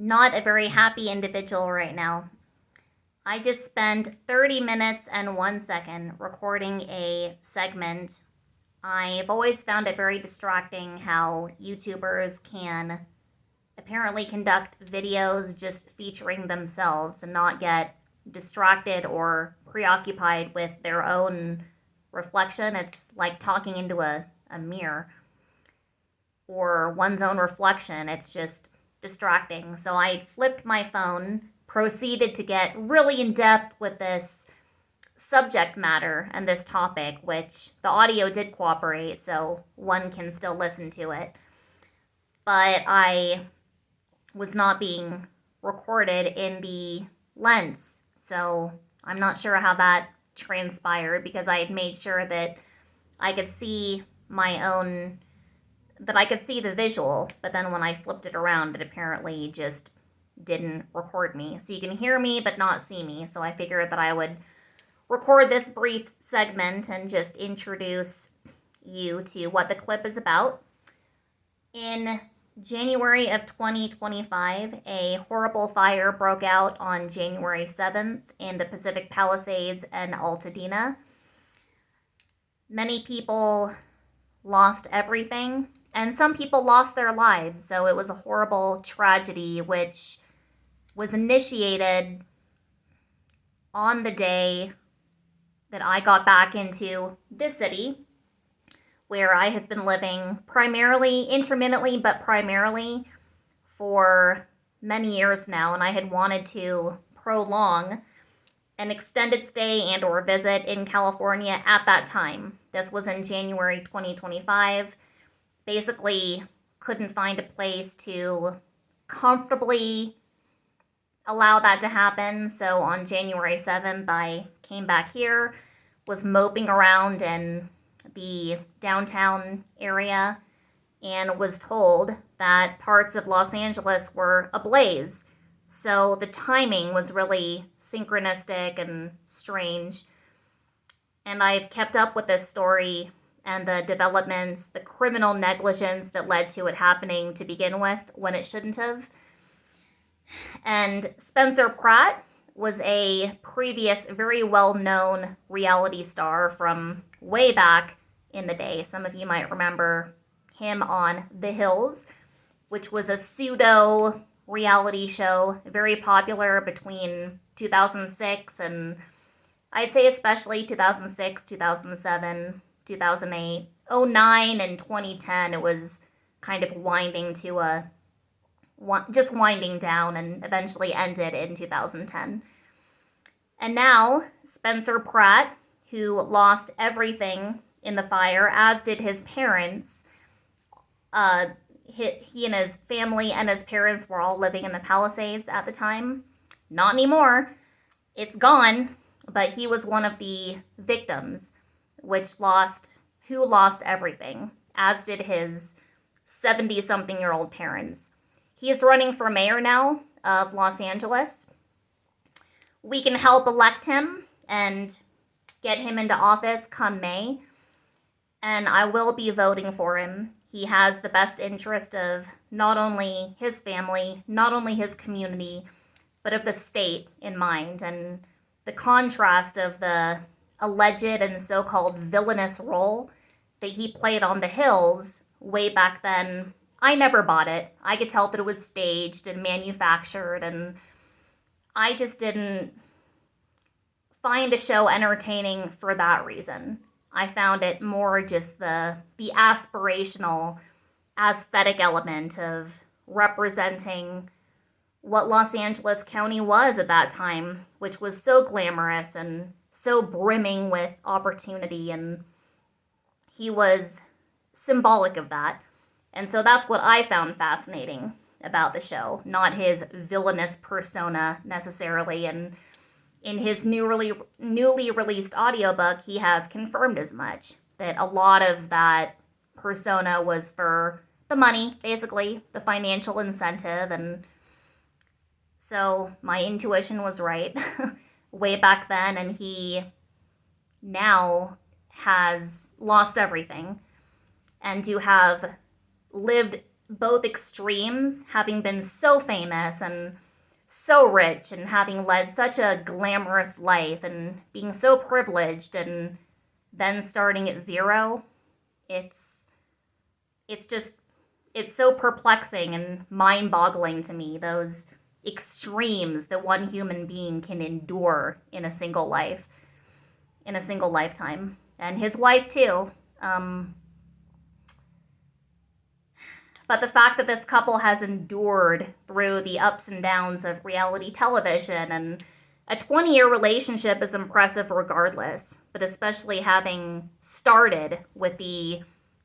not a very happy individual right now. I just spent 30 minutes and 1 second recording a segment. I've always found it very distracting how YouTubers can apparently conduct videos just featuring themselves and not get distracted or preoccupied with their own reflection. It's like talking into a mirror or one's own reflection. It's just distracting. So I flipped my phone, proceeded to get really in depth with this subject matter and this topic, which the audio did cooperate, so one can still listen to it. But I was not being recorded in the lens, so I'm not sure how that transpired because I had made sure that I could see that I could see the visual, but then when I flipped it around, it apparently just didn't record me. So you can hear me, but not see me. So I figured that I would record this brief segment and just introduce you to what the clip is about. In January of 2025, a horrible fire broke out on January 7th in the Pacific Palisades and Altadena. Many people lost everything, and some people lost their lives, so it was a horrible tragedy which was initiated on the day that I got back into this city, where I have been living intermittently, but primarily for many years now, and I had wanted to prolong an extended stay and or visit in California at that time. This was in January 2025. Basically couldn't find a place to comfortably allow that to happen. So on January 7th, I came back here, was moping around in the downtown area, and was told that parts of Los Angeles were ablaze. So the timing was really synchronistic and strange. And I've kept up with this story and the developments, the criminal negligence that led to it happening to begin with when it shouldn't have. And Spencer Pratt was a previous very well-known reality star from way back in the day. Some of you might remember him on The Hills, which was a pseudo reality show, very popular between 2006 and I'd say especially 2006, 2007, 2008, 09, and 2010. It was kind of winding down and eventually ended in 2010. And now Spencer Pratt, who lost everything in the fire, as did his parents, he and his family and his parents were all living in the Palisades at the time. Not anymore. It's gone. But he was one of the victims who lost everything, as did his 70-something-year-old parents. He is running for mayor now of Los Angeles. We can help elect him and get him into office come May, and I will be voting for him. He has the best interest of not only his family, not only his community, but of the state in mind, and the contrast of the alleged and so-called villainous role that he played on The Hills way back then. I never bought it. I could tell that it was staged and manufactured, and I just didn't find the show entertaining for that reason. I found it more just the aspirational aesthetic element of representing what Los Angeles County was at that time, which was so glamorous and so brimming with opportunity, and he was symbolic of that. And so that's what I found fascinating about the show, not his villainous persona necessarily. And in his newly released audiobook, he has confirmed as much, that a lot of that persona was for the money, basically, the financial incentive. And so my intuition was right way back then, and he now has lost everything, and to have lived both extremes, having been so famous and so rich and having led such a glamorous life and being so privileged and then starting at zero, it's just, it's so perplexing and mind-boggling to me, those extremes that one human being can endure in a single life, in a single lifetime. And his wife too. But the fact that this couple has endured through the ups and downs of reality television, and a 20-year relationship is impressive regardless, but especially having started with the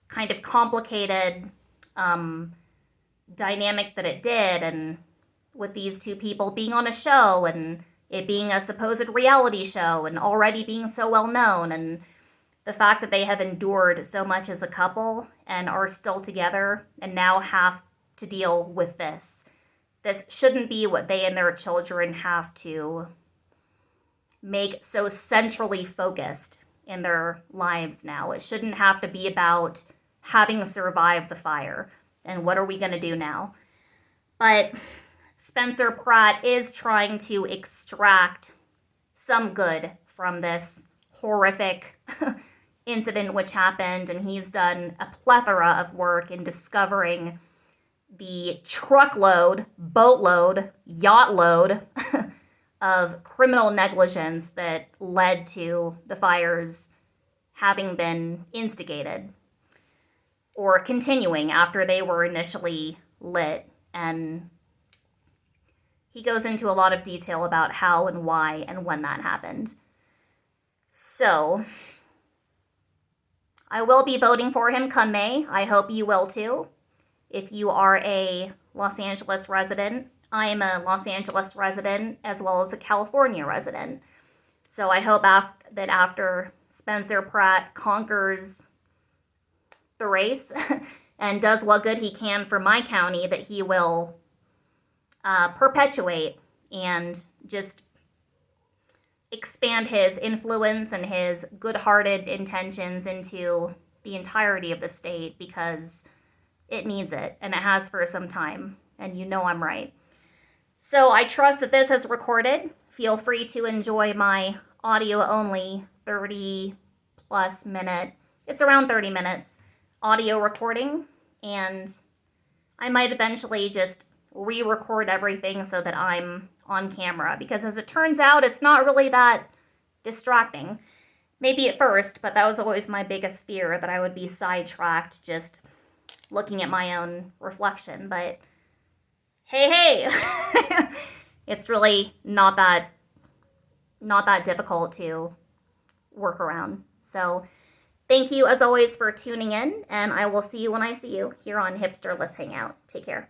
kind of complicated dynamic that it did, and with these two people being on a show and it being a supposed reality show and already being so well known, and the fact that they have endured so much as a couple and are still together and now have to deal with this. This shouldn't be what they and their children have to make so centrally focused in their lives now. It shouldn't have to be about having survived the fire and what are we going to do now. But Spencer Pratt is trying to extract some good from this horrific incident which happened, and he's done a plethora of work in discovering the truckload, boatload, yacht load of criminal negligence that led to the fires having been instigated or continuing after they were initially lit. And he goes into a lot of detail about how and why and when that happened. So I will be voting for him come May. I hope you will too. If you are a Los Angeles resident, I am a Los Angeles resident as well as a California resident. So I hope that after Spencer Pratt conquers the race and does what good he can for my county, that he will perpetuate and just expand his influence and his good-hearted intentions into the entirety of the state, because it needs it, and it has for some time, and you know I'm right. So I trust that this has recorded. Feel free to enjoy my audio-only 30-plus minute, it's around 30 minutes, audio recording, and I might eventually just re-record everything so that I'm on camera, because as it turns out, it's not really that distracting. Maybe at first, but that was always my biggest fear, that I would be sidetracked just looking at my own reflection. But hey, it's really not that difficult to work around. So thank you as always for tuning in, and I will see you when I see you here on Hipsterless Hangout. Take care.